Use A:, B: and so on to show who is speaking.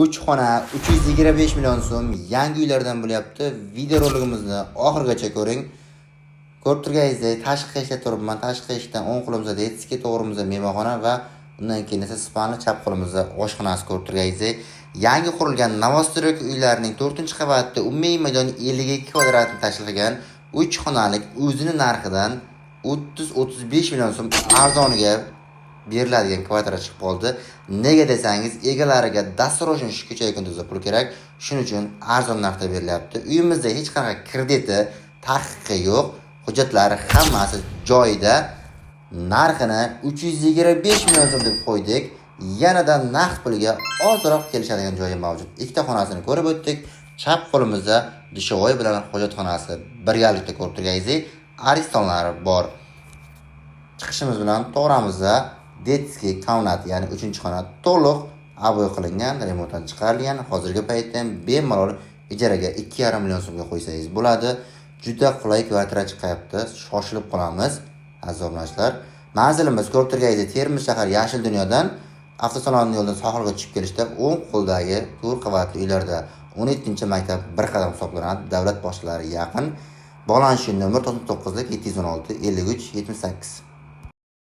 A: 3 xona 325 million so'm yangi uylardan bo'lyapti. Videoroligimizni oxirigacha ko'ring. Ko'rib turganingizdek, tashqi eshikda turibman. Tashqi eshikdan o'ng qo'limizda detskiy, to'g'rimizda mehmonxona va undan keyin esa spani, chap qo'limizda oshxonasi ko'rib turganingizdek. Yangi qurilgan Novostroy uylarining 4-qavatida umumiy maydon 52 kvadratni tashkil qilgan 3 xonalik o'zini narxidan 30-35 million so'm arzoniga beriladigan kvartira chiqib qoldi. Nega desangiz, egalariga dasturxon shu kecha kunduzda pul kerak. Shuning uchun arzon narxda berilyapti. Uyimizda hech qanaqa krediti, taqiqi yo'q. Hujjatlari hammasi joyida. Narxini 325 million so'm deb qo'ydik. Yanada naqd pulga ozroq kelishadigan joyi mavjud. Ikkita xonasini ko'rib o'tdik. Chap qo'limizda dushovoy bilan hojatxonasi birgalikda ko'rib turganingizdek, aristonlari bor. Chiqishimiz bilan to'g'ramizda detskiy komnat, ya'ni 3-xona to'liq aboy qilingan, remontdan chiqarilgan. Hozirgi paytda ham bemalol ijaraga 2,5 million so'mga qo'ysangiz bo'ladi. Juda qulay kvartira chiqyapti. Shoshilib qolamiz, aziz obunachilar. Manzilimiz ko'rib turganingizdek, Termiz shahar Yashil dunyodan avtosalon yo'ldan sohilga tushib kelishda o'ng qo'ldagi 4 qavatli uylarda 17-maktab bir qadam hisoblanadi. Davlat boshliqlari yaqin. Bog'lanish nomeri 99 716 53 78.